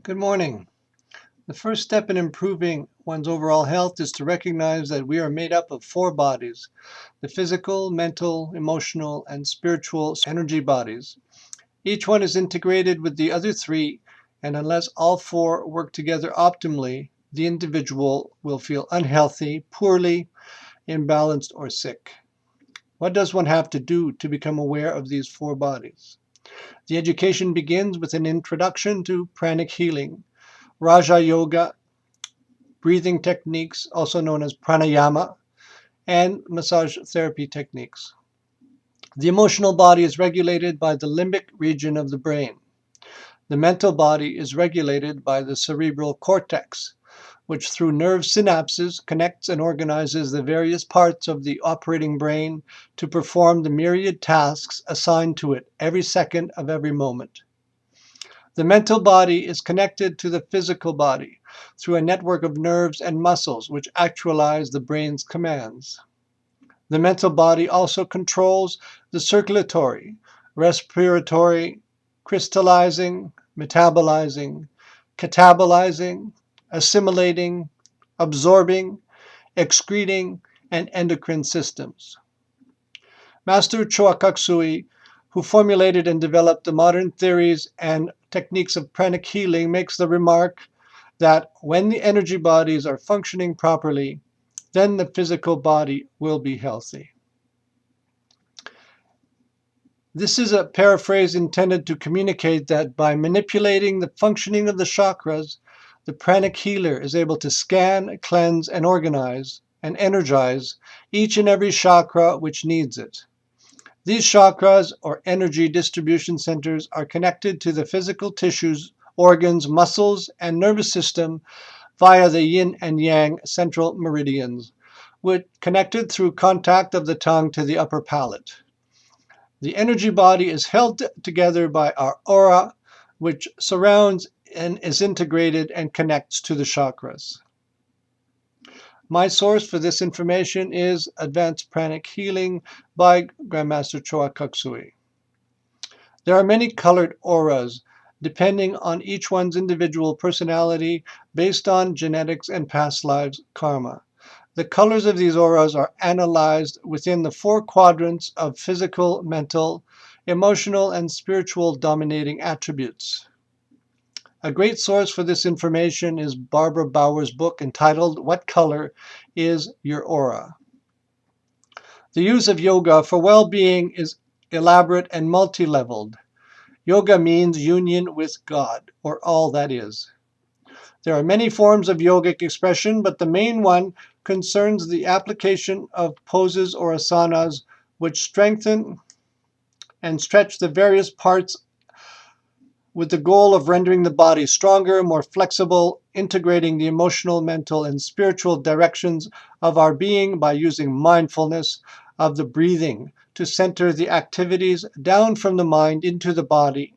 Good morning. The first step in improving one's overall health is to recognize that we are made up of four bodies: the physical, mental, emotional, and spiritual energy bodies. Each one is integrated with the other three, and unless all four work together optimally, the individual will feel unhealthy, poorly, imbalanced, or sick. What does one have to do to become aware of these four bodies? The education begins with an introduction to pranic healing, Raja Yoga, breathing techniques, also known as pranayama, and massage therapy techniques. The emotional body is regulated by the limbic region of the brain. The mental body is regulated by the cerebral cortex, which through nerve synapses connects and organizes the various parts of the operating brain to perform the myriad tasks assigned to it every second of every moment. The mental body is connected to the physical body through a network of nerves and muscles which actualize the brain's commands. The mental body also controls the circulatory, respiratory, crystallizing, metabolizing, catabolizing, assimilating, absorbing, excreting, and endocrine systems. Master Choa Kok Sui, who formulated and developed the modern theories and techniques of pranic healing, makes the remark that when the energy bodies are functioning properly, then the physical body will be healthy. This is a paraphrase intended to communicate that by manipulating the functioning of the chakras, the pranic healer is able to scan, cleanse, and organize and energize each and every chakra which needs it. These chakras, or energy distribution centers, are connected to the physical tissues, organs, muscles, and nervous system via the yin and yang central meridians, which connected through contact of the tongue to the upper palate. The energy body is held together by our aura, which surrounds and is integrated and connects to the chakras. My source for this information is Advanced Pranic Healing by Grandmaster Choa Kok Sui. There are many colored auras, depending on each one's individual personality based on genetics and past lives karma. The colors of these auras are analyzed within the four quadrants of physical, mental, emotional, and spiritual dominating attributes. A great source for this information is Barbara Bauer's book entitled What Color is Your Aura? The use of yoga for well-being is elaborate and multi-leveled. Yoga means union with God, or all that is. There are many forms of yogic expression, but the main one concerns the application of poses or asanas which strengthen and stretch the various parts with the goal of rendering the body stronger, more flexible, integrating the emotional, mental, and spiritual directions of our being by using mindfulness of the breathing to center the activities down from the mind into the body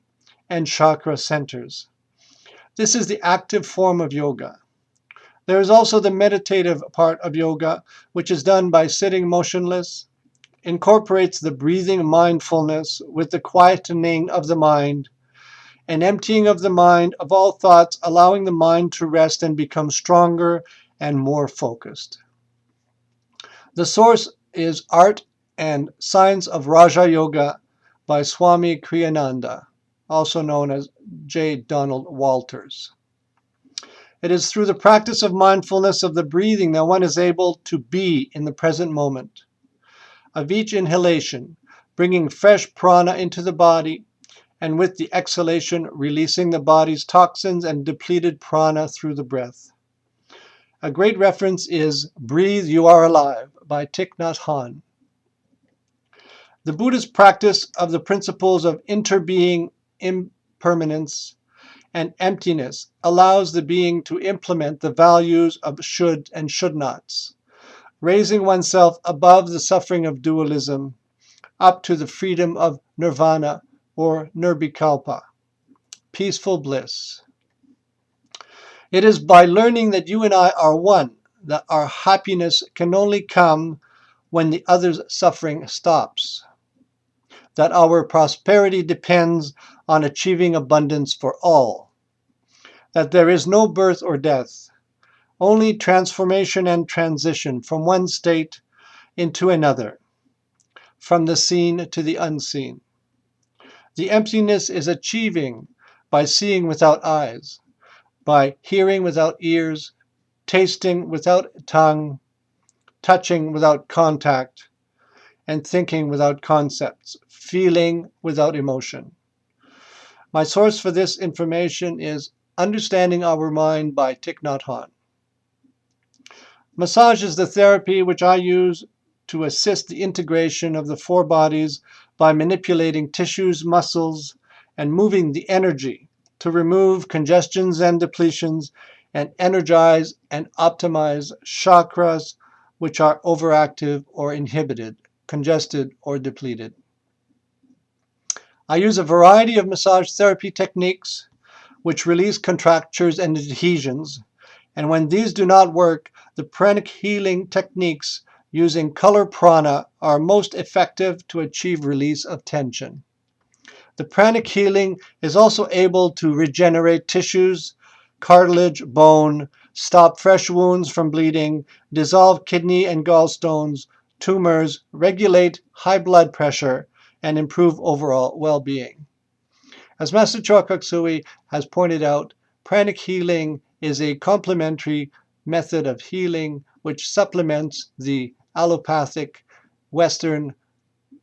and chakra centers. This is the active form of yoga. There is also the meditative part of yoga, which is done by sitting motionless, incorporates the breathing mindfulness with the quietening of the mind, an emptying of the mind of all thoughts, allowing the mind to rest and become stronger and more focused. The source is Art and Science of Raja Yoga by Swami Kriyananda, also known as J. Donald Walters. It is through the practice of mindfulness of the breathing that one is able to be in the present moment. Of each inhalation, bringing fresh prana into the body, and with the exhalation, releasing the body's toxins and depleted prana through the breath. A great reference is Breathe, You Are Alive by Thich Nhat Hanh. The Buddhist practice of the principles of interbeing, impermanence, and emptiness allows the being to implement the values of should and should nots, raising oneself above the suffering of dualism, up to the freedom of nirvana, or nirvikalpa, peaceful bliss. It is by learning that you and I are one that our happiness can only come when the other's suffering stops, that our prosperity depends on achieving abundance for all, that there is no birth or death, only transformation and transition from one state into another, from the seen to the unseen. The emptiness is achieving by seeing without eyes, by hearing without ears, tasting without tongue, touching without contact, and thinking without concepts, feeling without emotion. My source for this information is Understanding Our Mind by Thich Nhat Hanh. Massage is the therapy which I use to assist the integration of the four bodies by manipulating tissues, muscles, and moving the energy to remove congestions and depletions and energize and optimize chakras which are overactive or inhibited, congested or depleted. I use a variety of massage therapy techniques which release contractures and adhesions, and when these do not work, the pranic healing techniques using color prana are most effective to achieve release of tension. The pranic healing is also able to regenerate tissues, cartilage, bone, stop fresh wounds from bleeding, dissolve kidney and gallstones, tumors, regulate high blood pressure, and improve overall well-being. As Master Choa Kok Sui has pointed out, pranic healing is a complementary method of healing which supplements the allopathic Western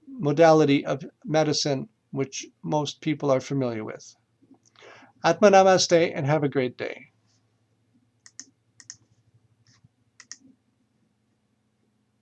modality of medicine which most people are familiar with. Atma Namaste and have a great day.